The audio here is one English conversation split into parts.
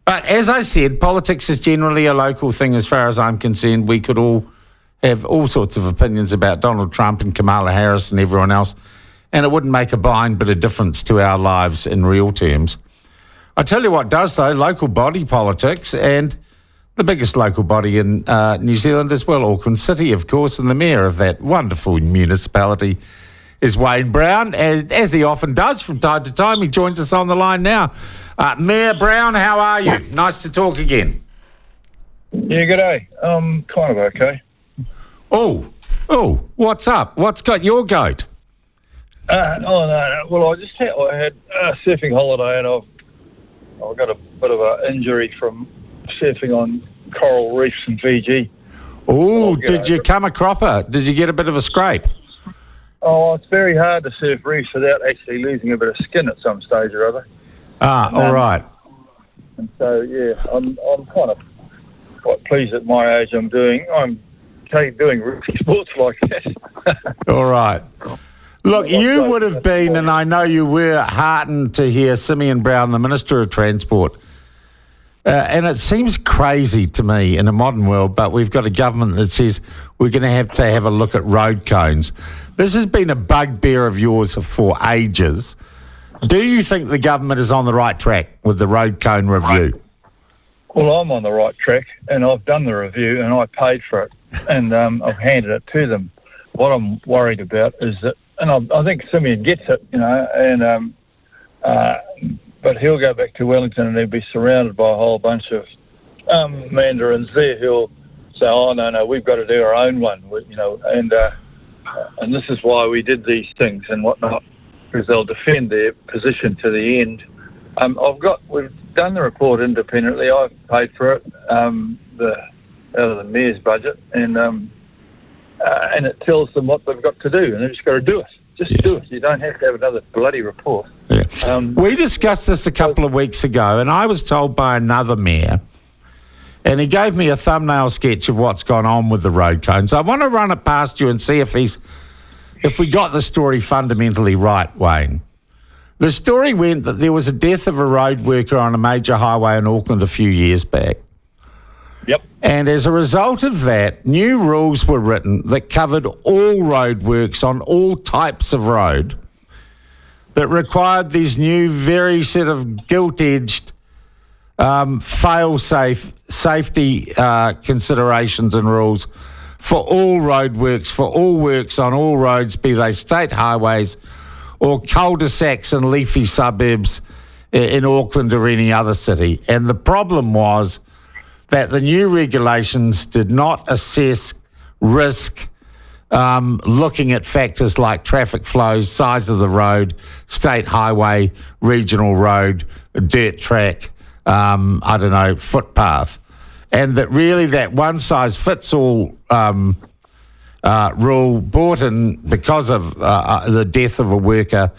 But as I said, politics is generally a local thing as far as I'm concerned. We could all have all sorts of opinions about Donald Trump and Kamala Harris and everyone else, and it wouldn't make a blind bit of difference to our lives in real terms. I tell you what does, though, local body politics, and the biggest local body in New Zealand as well, Auckland City, of course, and the mayor of that wonderful municipality is Wayne Brown, as he often does from time to time. He joins us on the line now. Mayor Brown, how are you? Nice to talk again. Yeah, g'day. Kind of okay. Oh, what's up? What's got your goat? No. Well, I had a surfing holiday, and I've got a bit of an injury from surfing on coral reefs in Fiji. Oh, did you come a cropper? Did you get a bit of a scrape? Oh, it's very hard to surf reefs without actually losing a bit of skin at some stage or other. All right. And so, yeah, I'm kind of quite pleased at my age I'm doing risky sports like that. All right. Look, you would have been, and I know you were, heartened to hear Simeon Brown, the Minister of Transport. And it seems crazy to me in a modern world, but we've got a government that says we're going to have a look at road cones. This has been a bugbear of yours for ages. Do you think the government is on the right track with the road cone review? Well, I'm on the right track, and I've done the review, and I paid for it, and I've handed it to them. What I'm worried about is that, and I think Simeon gets it, and but he'll go back to Wellington and he'll be surrounded by a whole bunch of mandarins there who'll say, "Oh no, we've got to do our own one," and this is why we did these things and whatnot, because they'll defend their position to the end. We've done the report independently. I've paid for it out of the mayor's budget, and it tells them what they've got to do, and they've just got to do it. Do it. You don't have to have another bloody report. Yeah. We discussed this a couple of weeks ago, and I was told by another mayor, and he gave me a thumbnail sketch of what's gone on with the road cones. I want to run it past you and see if we got the story fundamentally right, Wayne. The story went that there was a death of a road worker on a major highway in Auckland a few years back. Yep. And as a result of that, new rules were written that covered all roadworks on all types of road, that required these new, very sort of gilt-edged, fail-safe safety considerations and rules for all roadworks, for all works on all roads, be they state highways or cul-de-sacs and leafy suburbs in Auckland or any other city. And the problem was that the new regulations did not assess risk, looking at factors like traffic flows, size of the road, state highway, regional road, dirt track, footpath. And that really that one-size-fits-all rule brought in because of the death of a worker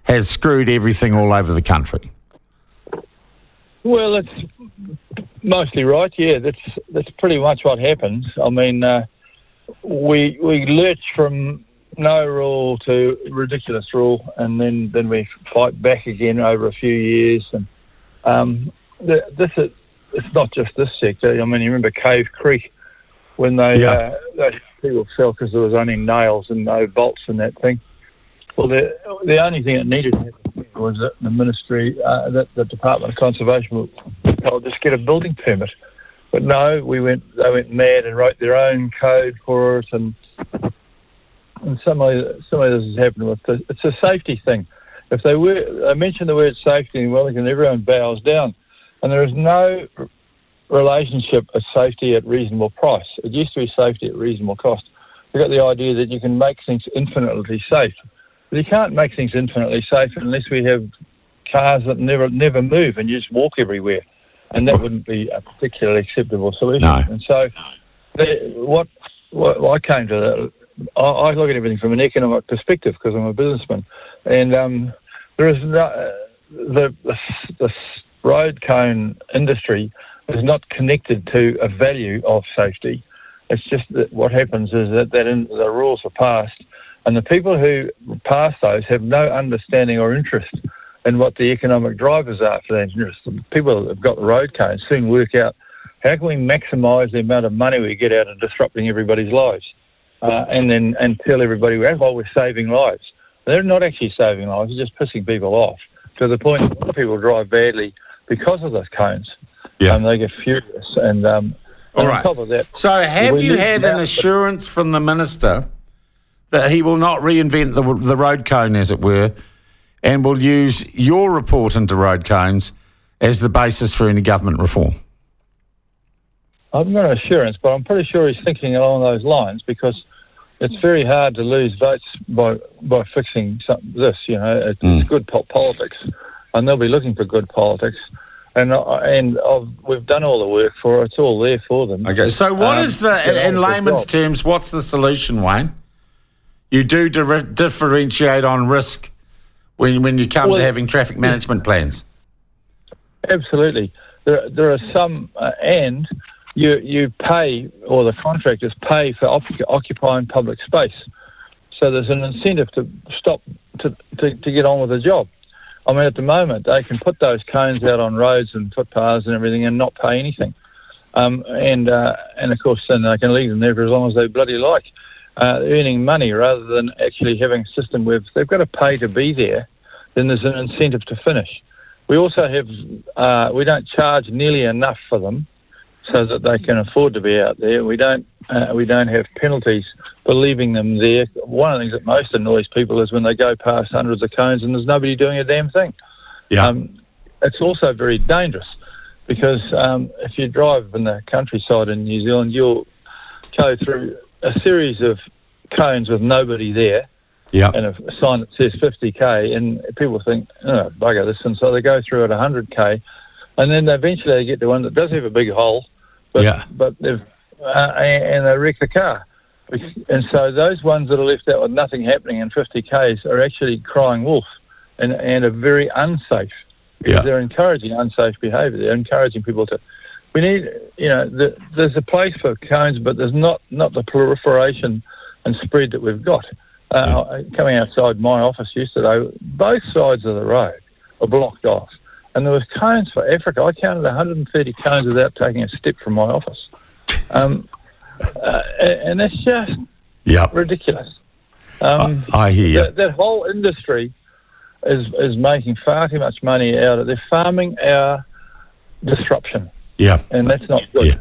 has screwed everything all over the country. Well, that's mostly right. Yeah, that's pretty much what happens. I mean, we lurch from no rule to ridiculous rule, and then we fight back again over a few years. And it's not just this sector. I mean, you remember Cave Creek when those people fell because there was only nails and no bolts in that thing. Well, the only thing that needed to happen was that the ministry, that the Department of Conservation would just get a building permit. But no, they went mad and wrote their own code for it, and some of this has happened with it's a safety thing. If they mention the word safety in Wellington, everyone bows down, and there is no relationship of safety at reasonable price. It used to be safety at reasonable cost. We've got the idea that you can make things infinitely safe. But you can't make things infinitely safe unless we have cars that never move and you just walk everywhere. And that wouldn't be a particularly acceptable solution. No. And so what I came to that, I look at everything from an economic perspective because I'm a businessman. And there is the road cone industry is not connected to a value of safety. It's just that what happens is that the rules are passed, and the people who pass those have no understanding or interest and what the economic drivers are for that. People that have got the road cones soon work out how can we maximise the amount of money we get out of disrupting everybody's lives, and tell everybody, well, we're saving lives. They're not actually saving lives; they're just pissing people off to the point that a lot of people drive badly because of those cones. Yeah. They get furious, and All right. on top of that, So have you had an assurance from the minister that he will not reinvent the road cone, as it were, and will use your report into road cones as the basis for any government reform? I've got an assurance, but I'm pretty sure he's thinking along those lines, because it's very hard to lose votes by fixing this. It's good politics, and they'll be looking for good politics. And we've done all the work for it. It's all there for them. Okay, so what is in layman's terms, what's the solution, Wayne? You do differentiate on risk when you come to having traffic management plans. Absolutely. There are some, and you pay, or the contractors pay for occupying public space. So there's an incentive to stop to get on with the job. I mean, at the moment, they can put those cones out on roads and footpaths and everything and not pay anything. And of course, then they can leave them there for as long as they bloody like, earning money rather than actually having a system where if they've got to pay to be there, then there's an incentive to finish. We also have, we don't charge nearly enough for them so that they can afford to be out there. We don't have penalties for leaving them there. One of the things that most annoys people is when they go past hundreds of cones and there's nobody doing a damn thing. Yeah. It's also very dangerous because if you drive in the countryside in New Zealand, you'll go through a series of cones with nobody there. Yeah. And a sign that says 50k, and people think, oh, bugger this, and so they go through at 100k, and then eventually they get to one that does have a big hole, but they've and they wreck the car. And so those ones that are left out with nothing happening in 50k's are actually crying wolf and are very unsafe. Yeah. They're encouraging unsafe behaviour. They're encouraging people to. We need, there's a place for cones, but there's not the proliferation and spread that we've got. Coming outside my office yesterday, both sides of the road were blocked off. And there was cones for Africa. I counted 130 cones without taking a step from my office. And that's just ridiculous. I hear you. That whole industry is making far too much money out of it. They're farming our disruption. Yeah. And that's not good. Yeah.